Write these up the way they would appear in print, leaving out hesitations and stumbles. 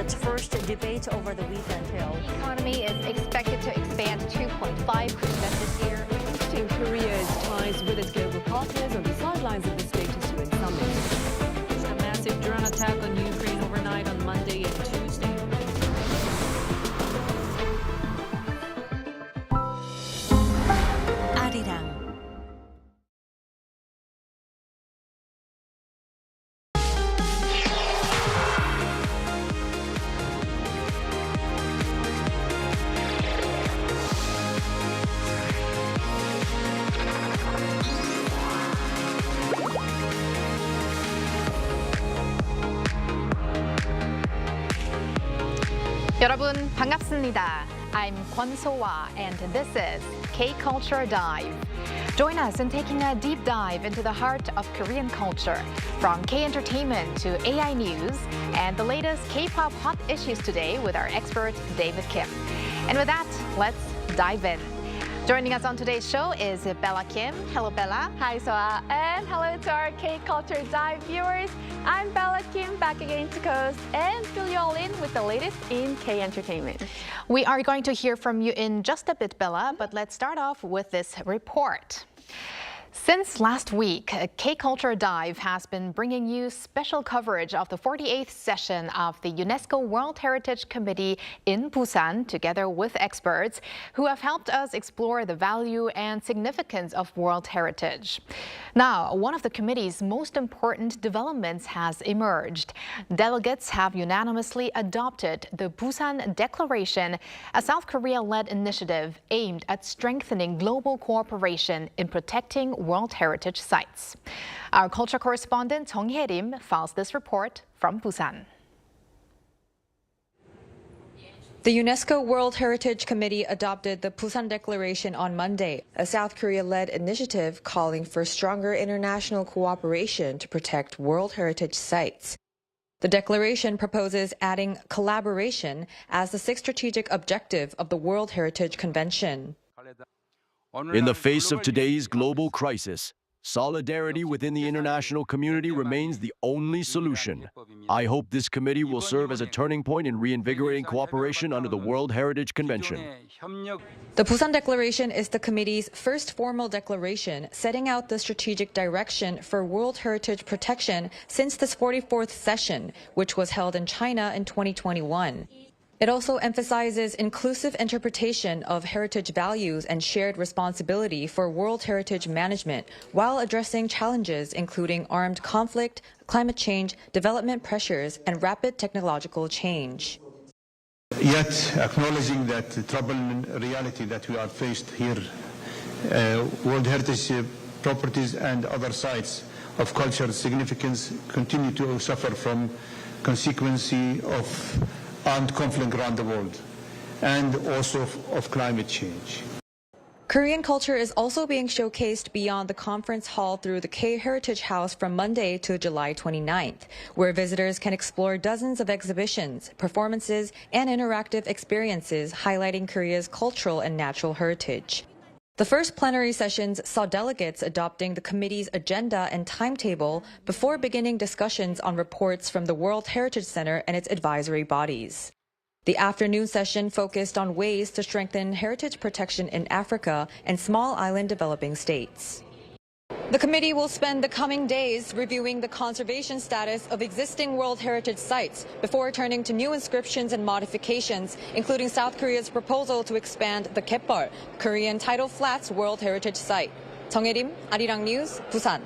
Let's first debate over the weekend, Hill. The economy is expected to expand 2.5% this year. Boosting Korea's ties with its global partners on the sidelines of the Status UN summit. A massive drone attack on Ukraine overnight on Monday and Tuesday. Arirang. 여러분 반갑습니다. I'm Kwon So-hwa and this is K-Culture Dive. Join us in taking a deep dive into the heart of Korean culture, from K-entertainment to AI news and the latest K-pop hot issues today with our expert David Kim. And with that, let's dive in. Joining us on today's show is Bella Kim. Hello, Bella. Hi, Soa, and hello to our K-Culture Dive viewers. I'm Bella Kim, back again to coast and fill you all in with the latest in K-entertainment. We are going to hear from you in just a bit, Bella, but let's start off with this report. Since last week, K-Culture Dive has been bringing you special coverage of the 48th session of the UNESCO World Heritage Committee in Busan, together with experts who have helped us explore the value and significance of World Heritage. Now, one of the committee's most important developments has emerged. Delegates have unanimously adopted the Busan Declaration, a South Korea-led initiative aimed at strengthening global cooperation in protecting World Heritage sites. Our culture correspondent Jung Hae-rim files this report from Busan. The UNESCO World Heritage Committee adopted the Busan Declaration on Monday, a South Korea-led initiative calling for stronger international cooperation to protect World Heritage sites. The declaration proposes adding collaboration as the sixth strategic objective of the World Heritage Convention. In the face of today's global crisis, solidarity within the international community remains the only solution. I hope this committee will serve as a turning point in reinvigorating cooperation under the World Heritage Convention. The Busan Declaration is the committee's first formal declaration setting out the strategic direction for World Heritage protection since this 44th session, which was held in China in 2021. It also emphasizes inclusive interpretation of heritage values and shared responsibility for World Heritage management while addressing challenges including armed conflict, climate change, development pressures, and rapid technological change. Yet, acknowledging that the troubling reality that we are faced here, World Heritage properties and other sites of cultural significance continue to suffer from consequences of armed conflict around the world, and also of climate change. Korean culture is also being showcased beyond the conference hall through the K-Heritage House from Monday to July 29th, where visitors can explore dozens of exhibitions, performances, and interactive experiences highlighting Korea's cultural and natural heritage. The first plenary sessions saw delegates adopting the committee's agenda and timetable before beginning discussions on reports from the World Heritage Center and its advisory bodies. The afternoon session focused on ways to strengthen heritage protection in Africa and small island developing states. The committee will spend the coming days reviewing the conservation status of existing World Heritage sites before turning to new inscriptions and modifications, including South Korea's proposal to expand the Kaepol, Korean tidal flats World Heritage Site. Jung Hae-rim, Arirang News, Busan.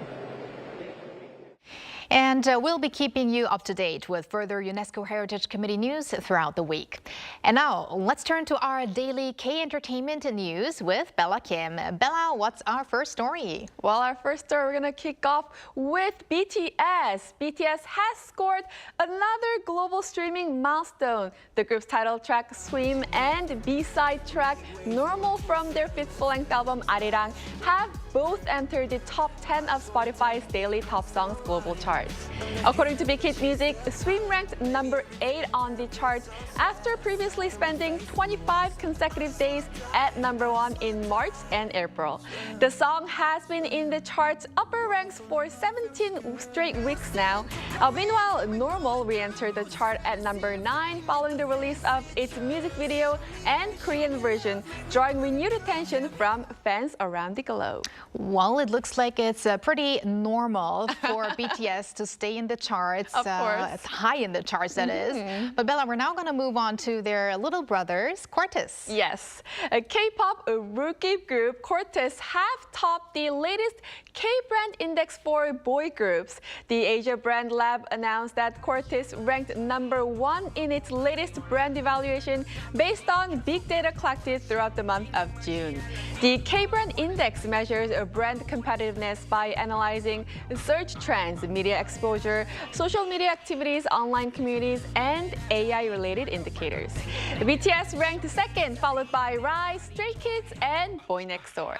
And we'll be keeping you up to date with further UNESCO Heritage Committee news throughout the week. And now, let's turn to our daily K-entertainment news with Bella Kim. Bella, what's our first story? Well, our first story, we're going to kick off with BTS. BTS has scored another global streaming milestone. The group's title track, Swim, and B-side track, Normal, from their fifth full-length album, Arirang, have both entered the top 10 of Spotify's daily top songs global chart. charts. According to Big Hit Music, Swim ranked number 8 on the chart after previously spending 25 consecutive days at number 1 in March and April. The song has been in the chart's upper ranks for 17 straight weeks now. Meanwhile, Normal re-entered the chart at number 9 following the release of its music video and Korean version, drawing renewed attention from fans around the globe. Well, it looks like it's pretty normal for BTS to stay in the charts. Of course. It's high in the charts, that is. But Bella, we're now going to move on to their little brothers, Quartus. Yes. A K-pop rookie group, Quartus, have topped the latest K-brand index for boy groups. The Asia Brand Lab announced that Quartus ranked number 1 in its latest brand evaluation based on big data collected throughout the month of June. The K-brand index measures brand competitiveness by analyzing search trends, media exposure, social media activities, online communities, and AI-related indicators. BTS ranked 2nd, followed by Rise, Stray Kids, and Boy Next Door.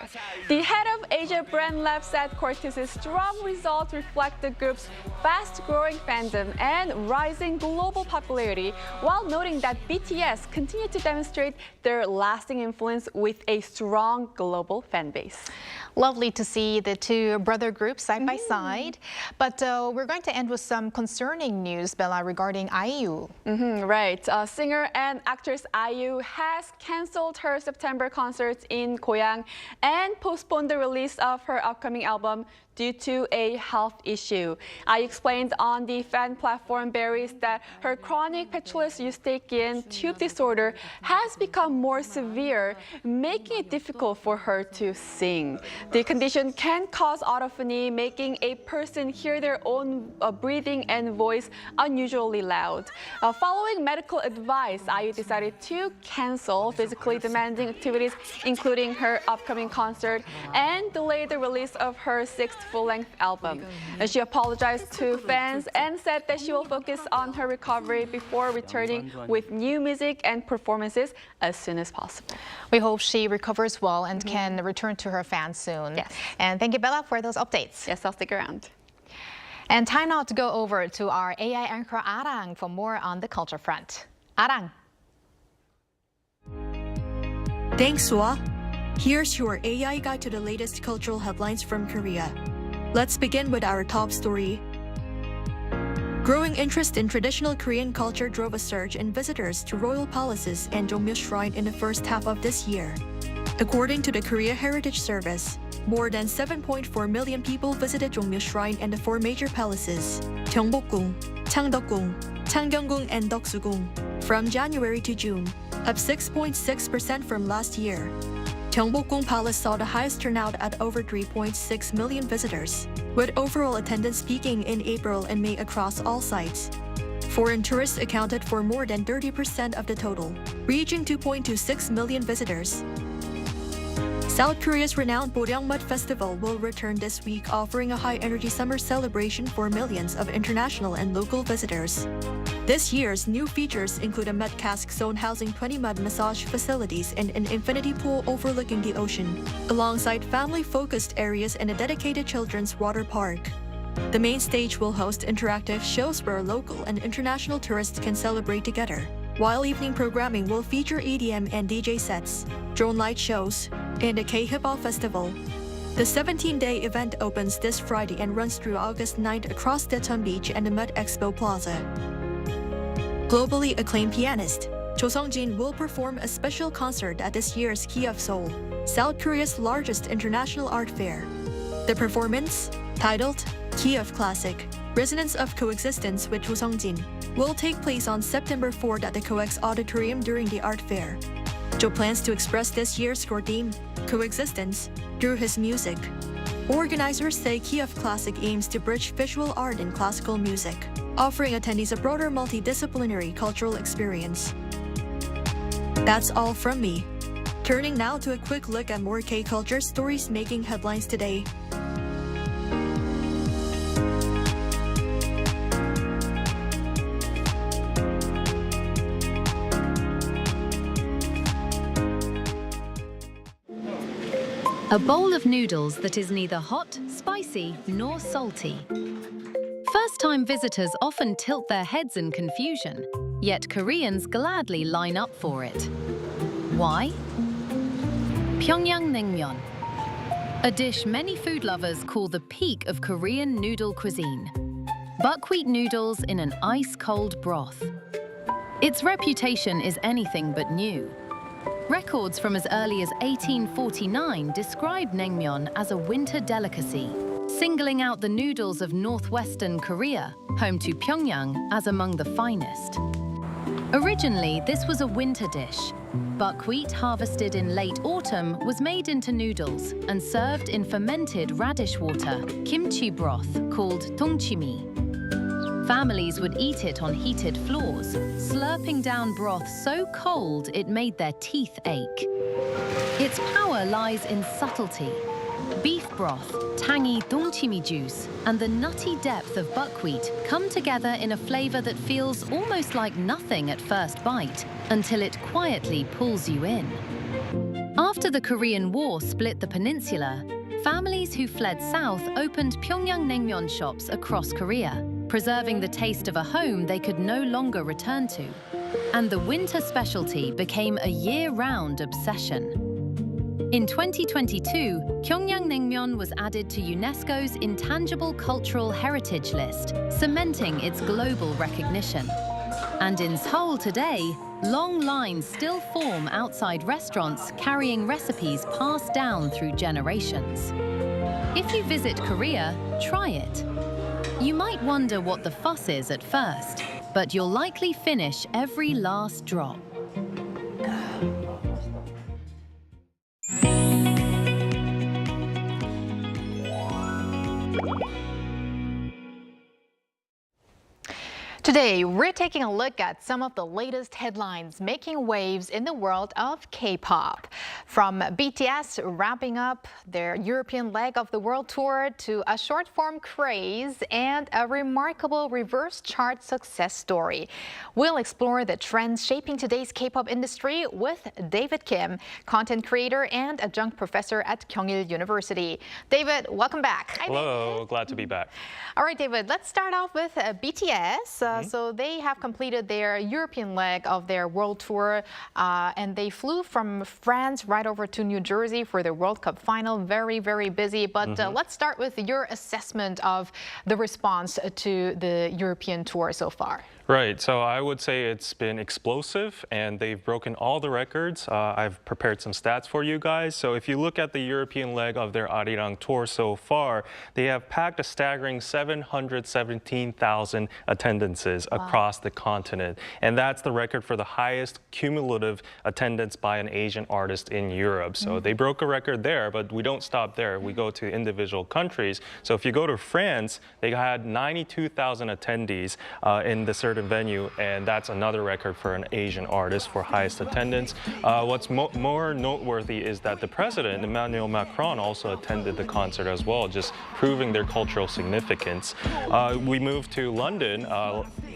The head of Asia Brand Lab said Quartus' strong results reflect the group's fast-growing fandom and rising global popularity, while noting that BTS continue to demonstrate their lasting influence with a strong global fan base. Lovely to see the two brother groups side by side. But we're going to end with some concerning news, Bella, regarding IU. Right. Singer and actress IU has canceled her September concerts in Goyang and postponed the release of her upcoming album due to a health issue. I explained on the fan platform Berries that her chronic petuous eustachian tube disorder has become more severe, making it difficult for her to sing. The condition can cause autophony, making a person hear their own breathing and voice unusually loud. Following medical advice, IU decided to cancel physically demanding activities, including her upcoming concert, and delay the release of her 6th full-length album. She apologized to fans and said that she will focus on her recovery before returning with new music and performances as soon as possible. We hope she recovers well and can return to her fans soon. Yes. And thank you, Bella, for those updates. Yes, I'll stick around. And time now to go over to our AI anchor Arirang for more on the culture front. Arirang. Thanks, Sua. Here's your AI guide to the latest cultural headlines from Korea. Let's begin with our top story. Growing interest in traditional Korean culture drove a surge in visitors to royal palaces and Jongmyo Shrine in the first half of this year. According to the Korea Heritage Service, more than 7.4 million people visited Jongmyo Shrine and the 4 major palaces, Gyeongbokgung, Changdeokgung, Changgyeonggung, and Deoksugung, from January to June, up 6.6% from last year. Gyeongbokgung Palace saw the highest turnout at over 3.6 million visitors, with overall attendance peaking in April and May across all sites. Foreign tourists accounted for more than 30% of the total, reaching 2.26 million visitors. South Korea's renowned Boryangmud Festival will return this week, offering a high-energy summer celebration for millions of international and local visitors. This year's new features include a mud cask zone housing 20 mud massage facilities and an infinity pool overlooking the ocean, alongside family-focused areas and a dedicated children's water park. The main stage will host interactive shows where local and international tourists can celebrate together, while evening programming will feature EDM and DJ sets, drone light shows, and a K-hip-hop festival. The 17-day event opens this Friday and runs through August 9th across Daecheon Beach and the Mud Expo Plaza. Globally acclaimed pianist Jo Sung-jin will perform a special concert at this year's Key of Seoul, South Korea's largest international art fair. The performance, titled Key of Classic, Resonance of Coexistence with Jo Sung-jin, will take place on September 4th at the COEX Auditorium during the art fair. Jo plans to express this year's core theme, coexistence, through his music. Organizers say Key of Classic aims to bridge visual art and classical music, offering attendees a broader multidisciplinary cultural experience. That's all from me. Turning now to a quick look at more K-culture stories making headlines today. A bowl of noodles that is neither hot, spicy, nor salty. First First-time visitors often tilt their heads in confusion, yet Koreans gladly line up for it. Why? Pyongyang Naengmyeon, a dish many food lovers call the peak of Korean noodle cuisine. Buckwheat noodles in an ice-cold broth. Its reputation is anything but new. Records from as early as 1849 describe naengmyeon as a winter delicacy, singling out the noodles of northwestern Korea, home to Pyongyang, as among the finest. Originally, this was a winter dish. Buckwheat harvested in late autumn was made into noodles and served in fermented radish water, kimchi broth, called tongchimi. Families would eat it on heated floors, slurping down broth so cold it made their teeth ache. Its power lies in subtlety. Beef broth, tangy tongchimi juice, and the nutty depth of buckwheat come together in a flavor that feels almost like nothing at first bite, until it quietly pulls you in. After the Korean War split the peninsula, families who fled south opened Pyongyang Naengmyeon shops across Korea, preserving the taste of a home they could no longer return to. And the winter specialty became a year-round obsession. In 2022, Pyongyang Naengmyeon was added to UNESCO's Intangible Cultural Heritage List, cementing its global recognition. And in Seoul today, long lines still form outside restaurants carrying recipes passed down through generations. If you visit Korea, try it. You might wonder what the fuss is at first, but you'll likely finish every last drop. Today, we're taking a look at some of the latest headlines making waves in the world of K-pop. From BTS wrapping up their European leg of the world tour to a short-form craze and a remarkable reverse chart success story. We'll explore the trends shaping today's K-pop industry with David Kim, content creator and adjunct professor at Kyungil University. David, welcome back. Hello, glad to be back. All right, David, let's start off with BTS. So they have completed their European leg of their world tour, and they flew from France right over to New Jersey for the World Cup final. Very, very busy. But let's start with your assessment of the response to the European tour so far. Right, so I would say it's been explosive and they've broken all the records. I've prepared some stats for you guys. So if you look at the European leg of their Arirang tour so far, they have packed a staggering 717,000 attendances across the continent. And that's the record for the highest cumulative attendance by an Asian artist in Europe. So they broke a record there, but we don't stop there. We go to individual countries. So if you go to France, they had 92,000 attendees in the certain venue, and that's another record for an Asian artist for highest attendance. What's more noteworthy is that the president, Emmanuel Macron, also attended the concert as well, just proving their cultural significance. We moved to London,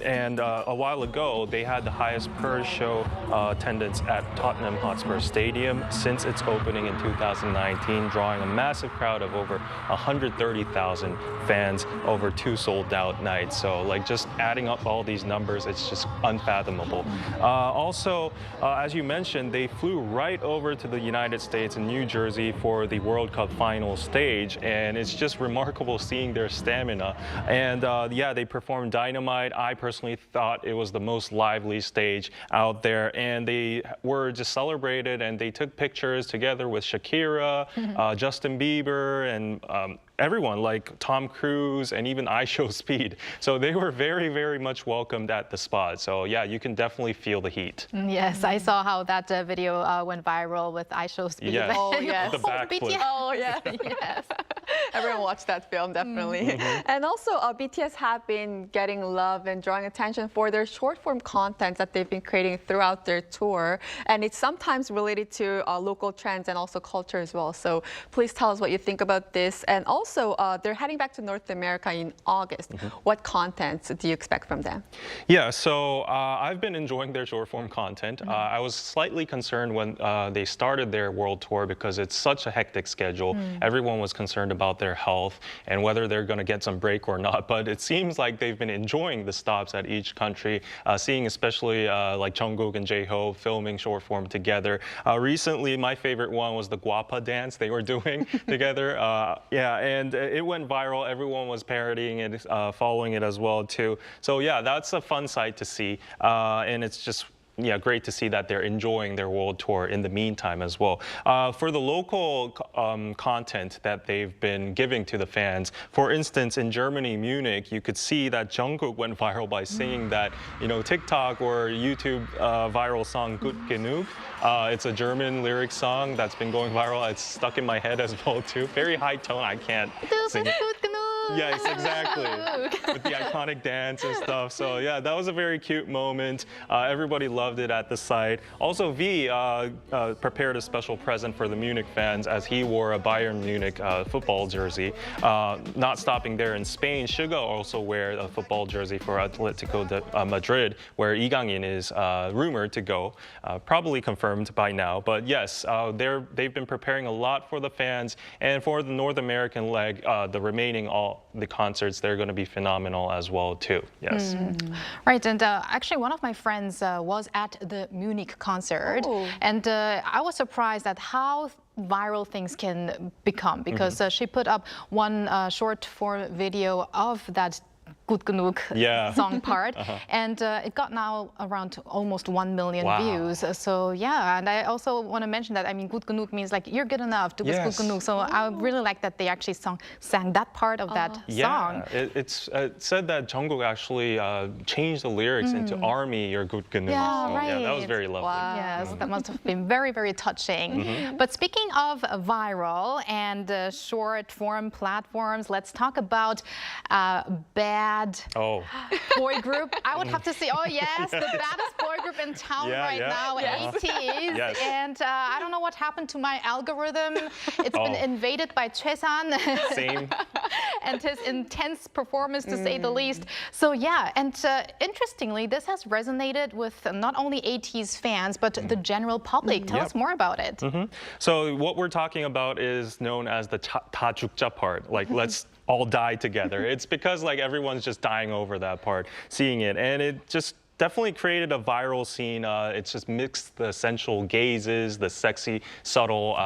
and a while ago, they had the highest per-show attendance at Tottenham Hotspur Stadium since its opening in 2019, drawing a massive crowd of over 130,000 fans over 2 sold-out nights. So, like, just adding up all these numbers, it's just unfathomable. Also, as you mentioned, they flew right over to the United States in New Jersey for the World Cup final stage, and it's just remarkable seeing their stamina. And yeah, they performed Dynamite. I personally thought it was the most lively stage out there, and they were just celebrated, and they took pictures together with Shakira, Justin Bieber, and everyone like Tom Cruise and even IShowSpeed. So they were very, very much welcomed at the spot. So yeah, you can definitely feel the heat. Yes, I saw how that video went viral with IShowSpeed. Yes. Oh, yes. The backflip. Oh, yeah. Yes. Everyone watched that film, definitely. And also, BTS have been getting love and drawing attention for their short-form content that they've been creating throughout their tour. And it's sometimes related to local trends and also culture as well. So please tell us what you think about this. And also, they're heading back to North America in August. What content do you expect from them? Yeah, so I've been enjoying their short-form content. I was slightly concerned when they started their world tour because it's such a hectic schedule. Everyone was concerned about about their health and whether they're going to get some break or not. But it seems like they've been enjoying the stops at each country, seeing especially like Jungkook and J-Hope filming short form together. Recently, my favorite one was the guapa dance they were doing together. Yeah, and it went viral. Everyone was parodying it, following it as well too. So yeah, that's a fun sight to see, and it's just great to see that they're enjoying their world tour in the meantime as well. For the local content that they've been giving to the fans, for instance, in Germany, Munich, you could see that Jungkook went viral by singing that, TikTok or YouTube viral song Gut Genug. It's a German lyric song that's been going viral. It's stuck in my head as well too. Very high tone. I can't sing it. Yes, exactly. With the iconic dance and stuff. So yeah, that was a very cute moment. Everybody loved it at the site. Also, V prepared a special present for the Munich fans as he wore a Bayern Munich football jersey. Not stopping there in Spain, Suga also wear a football jersey for Atletico de Madrid, where Lee Gang-in is rumored to go. Probably confirmed by now. But yes, they've been preparing a lot for the fans. And for the North American leg, the remaining the concerts, they're going to be phenomenal as well too. Yes. Right, and actually one of my friends was at the Munich concert, and I was surprised at how viral things can become, because she put up one short form video of that Gut Genug song part, and it got now around almost 1 million views. So yeah, and I also want to mention that, I mean, Gut Genug means like you're good enough to Gut Genug. So I really like that they actually sang that part of that song. It's said that Jungkook actually changed the lyrics into "Army, you're Gut Genug." Yeah, so, right. Yeah, that was very lovely. Wow. Yes, that must have been very, very touching. But speaking of viral and short form platforms, let's talk about bad boy group. I would have to say, oh yes, the baddest boy group in town now, ATEEZ. And I don't know what happened to my algorithm. It's been invaded by Choi-san. Same. And his intense performance, to say the least. So yeah, and interestingly, this has resonated with not only ATEEZ fans, but the general public. Tell us more about it. So what we're talking about is known as the 다 죽자 part. Like, let's all die together. It's because like everyone's just dying over that part, seeing it, and it just definitely created a viral scene. It's just mixed the sensual gazes, the sexy, subtle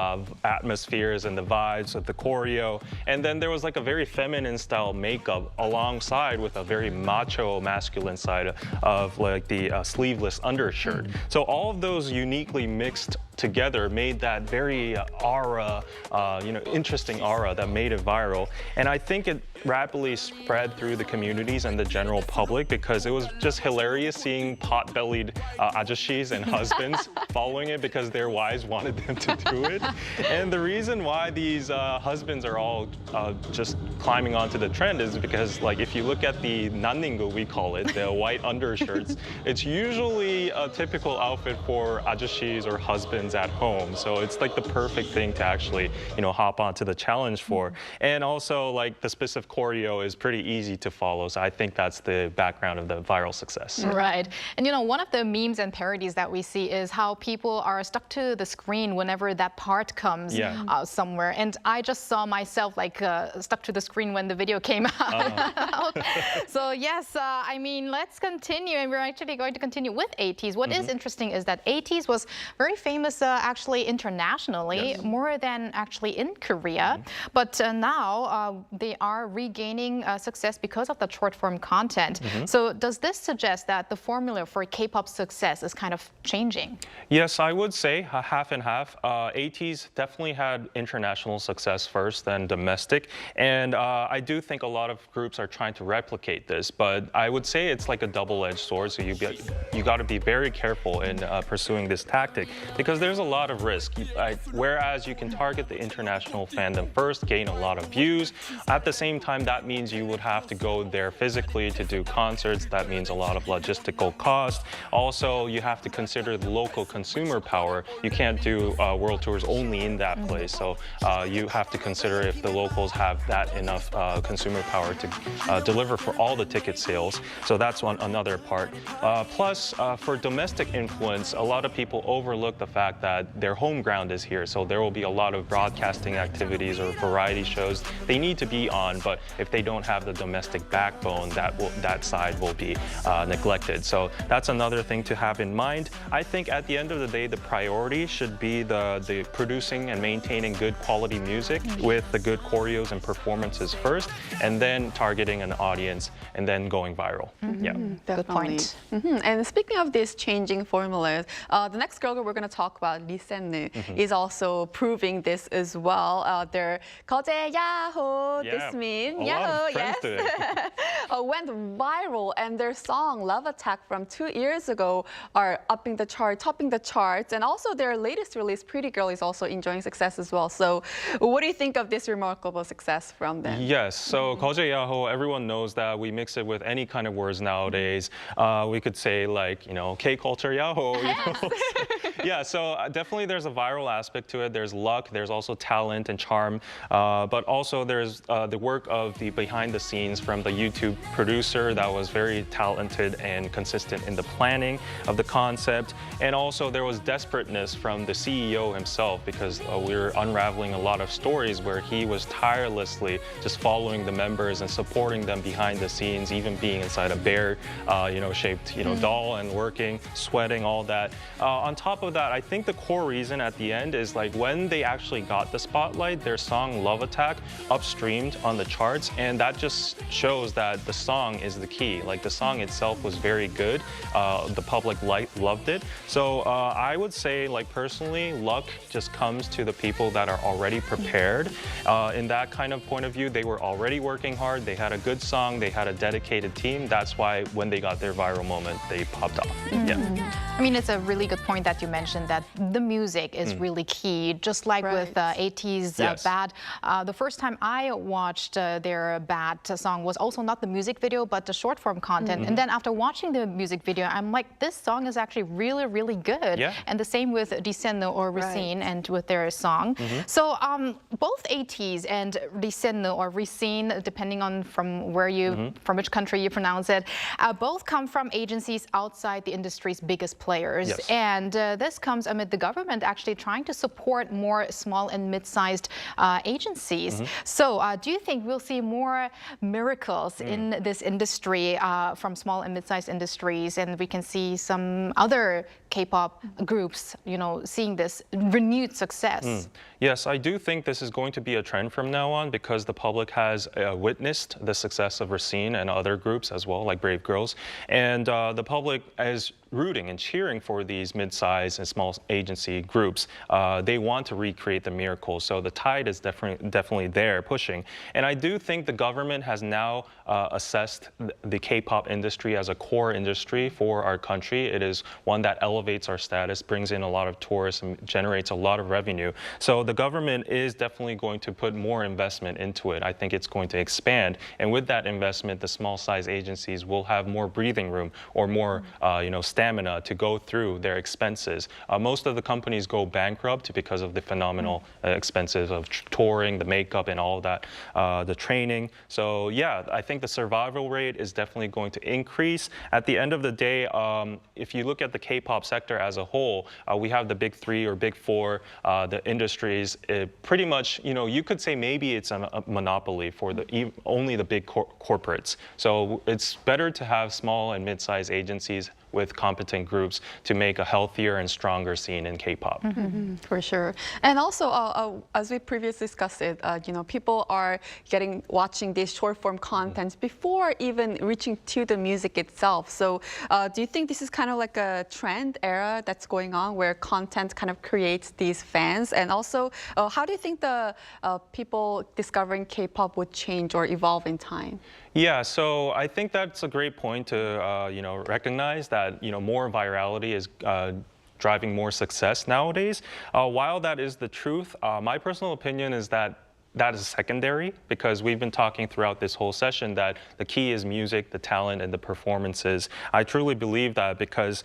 atmospheres and the vibes with the choreo. And then there was like a very feminine style makeup alongside with a very macho masculine side of like the sleeveless undershirt. So all of those uniquely mixed together made that very aura, interesting aura that made it viral. And I think it rapidly spread through the communities and the general public because it was just hilarious seeing pot-bellied ajashis and husbands following it because their wives wanted them to do it. And the reason why these husbands are all just climbing onto the trend is because, like, if you look at the nanningu, we call it, the white undershirts, it's usually a typical outfit for ajashis or husbands at home. So it's like the perfect thing to actually, hop onto the challenge for. And also, like, the specific choreo is pretty easy to follow. So I think that's the background of the viral success. Right. And one of the memes and parodies that we see is how people are stuck to the screen whenever that part comes somewhere. And I just saw myself like stuck to the screen when the video came out. So yes, I mean, let's continue. And we're actually going to continue with ATEEZ. What is interesting is that ATEEZ was very famous actually internationally, more than actually in Korea. But now they are regaining success because of the short form content. So does this suggest that the formula for K-pop success is kind of changing? Yes, I would say half and half. ATEEZ definitely had international success first, then domestic. And I do think a lot of groups are trying to replicate this, but I would say it's like a double-edged sword. So you got to be very careful in pursuing this tactic because there's a lot of risk. Whereas you can target the international fandom first, gain a lot of views. At the same time, that means you would have to go there physically to do concerts. That means a lot of logistical cost. Also, you have to consider the local consumer power. You can't do world tours only in that place. So you have to consider if the locals have that enough consumer power to deliver for all the ticket sales. So that's another part. Plus, for domestic influence, a lot of people overlook the fact fact that their home ground is here. So there will be a lot of broadcasting activities or variety shows they need to be on, but if they don't have the domestic backbone, that side will be neglected. So that's another thing to have in mind. I think at the end of the day, the priority should be the producing and maintaining good quality music with the good choreos and performances first, and then targeting an audience and then going viral. Yeah. Good point. And speaking of these changing formulas, the next girl group we're going to talk about, RESCENE, is also proving this as well. Their 거제 야호, this means 야호, yes, went viral, and their song Love Attack from 2 years ago are topping the charts, and also their latest release, Pretty Girl, is also enjoying success as well. So what do you think of this remarkable success from them? Yes, so 거제 야호, everyone knows that we mix it with any kind of words nowadays. We could say like, K-culture yaho. Yeah, so definitely there's a viral aspect to it. There's luck, there's also talent and charm, but also there's the work of the behind the scenes from the YouTube producer that was very talented and consistent in the planning of the concept. And also there was desperateness from the CEO himself, because we were unraveling a lot of stories where he was tirelessly just following the members and supporting them behind the scenes, even being inside a bear, shaped, doll and working, sweating, all that. On top of that, I think the core reason at the end is like when they actually got the spotlight, their song Love Attack upstreamed on the charts, and that just shows that the song is the key. Like the song itself was very good. The public loved it. So I would say, like personally, luck just comes to the people that are already prepared. In that kind of point of view, they were already working hard. They had a good song. They had a dedicated team. That's why when they got their viral moment, they popped off. Yeah. I mean, it's a really good point that you mentioned that the music is really key. Just like with ATEEZ Bad, the first time I watched their Bad song was also not the music video, but the short form content. And then after watching the music video, I'm like, this song is actually really, really good. Yeah. And the same with RESCENE or RESCENE and with their song. So both ATEEZ and RESCENE or RESCENE, depending on from where you, from which country you pronounce it, both come from agencies outside the industry's biggest players. Yes. And this comes amid the government actually trying to support more small and mid-sized agencies. So do you think we'll see more miracles in this industry from small and mid-sized industries, and we can see some other K-pop groups, seeing this renewed success? Yes, I do think this is going to be a trend from now on, because the public has witnessed the success of RESCENE and other groups as well, like Brave Girls. And the public is rooting and cheering for these mid-sized and small agency groups. They want to recreate the miracle. So the tide is definitely there pushing. And I do think the government has now assessed the K-pop industry as a core industry for our country. It is one that elevates our status, brings in a lot of tourists, and generates a lot of revenue. So the government is definitely going to put more investment into it. I think it's going to expand. And with that investment, the small size agencies will have more breathing room or more stamina to go through their expenses. Most of the companies go bankrupt because of the phenomenal expenses of touring, the makeup and all that, the training. So yeah, I think the survival rate is definitely going to increase. At the end of the day, if you look at the K-pop sector as a whole, we have the big three or big four, the industries. Pretty much, you could say maybe it's a monopoly for only the big corporates. So it's better to have small and mid-sized agencies with competent groups to make a healthier and stronger scene in K-pop. For sure. And also, as we previously discussed it, people are watching these short-form contents before even reaching to the music itself. So do you think this is kind of like a trend era that's going on where content kind of creates these fans? And also, how do you think the people discovering K-pop would change or evolve in time? Yeah, so I think that's a great point to recognize that more virality is driving more success nowadays. While that is the truth, my personal opinion is that that is secondary, because we've been talking throughout this whole session that the key is music, the talent, and the performances. I truly believe that because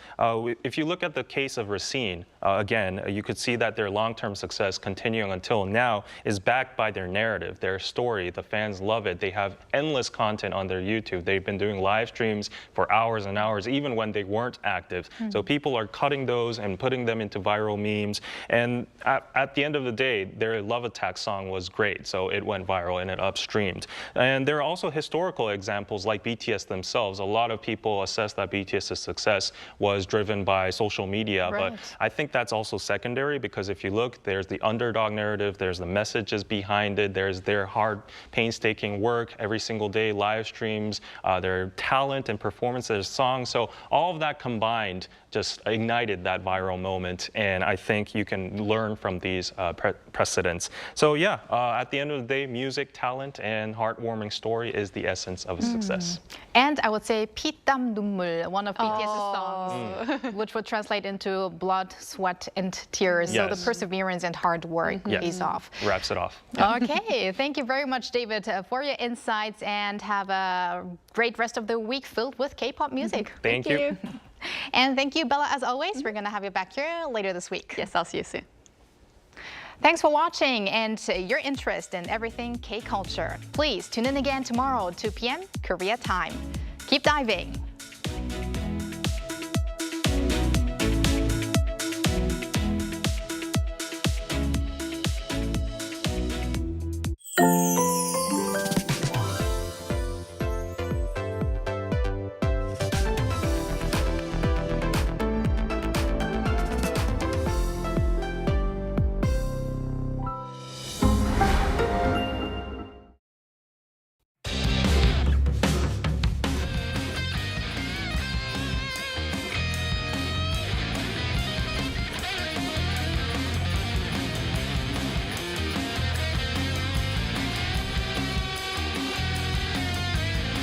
if you look at the case of RESCENE, again, you could see that their long-term success continuing until now is backed by their narrative, their story. The fans love it. They have endless content on their YouTube. They've been doing live streams for hours and hours, even when they weren't active. So people are cutting those and putting them into viral memes. And at the end of the day, their Love Attack song was great. So it went viral and it upstreamed. And there are also historical examples like BTS themselves. A lot of people assess that BTS's success was driven by social media, but I think that's also secondary, because if you look, there's the underdog narrative, there's the messages behind it, there's their hard, painstaking work every single day, live streams, their talent and performance, their songs. So all of that combined just ignited that viral moment, and I think you can learn from these precedents. So yeah, at the end of the day, music, talent, and heartwarming story is the essence of a success. And I would say 피땀 눈물, one of BTS's songs, which would translate into blood, sweat, and tears. So the perseverance and hard work pays off. Wraps it off. Okay, thank you very much, David, for your insights, and have a great rest of the week filled with K-pop music. Thank you. And thank you, Bella, as always. We're going to have you back here later this week. Yes, I'll see you soon. Thanks for watching and your interest in everything K-culture. Please tune in again tomorrow, 2 p.m. Korea time. Keep diving.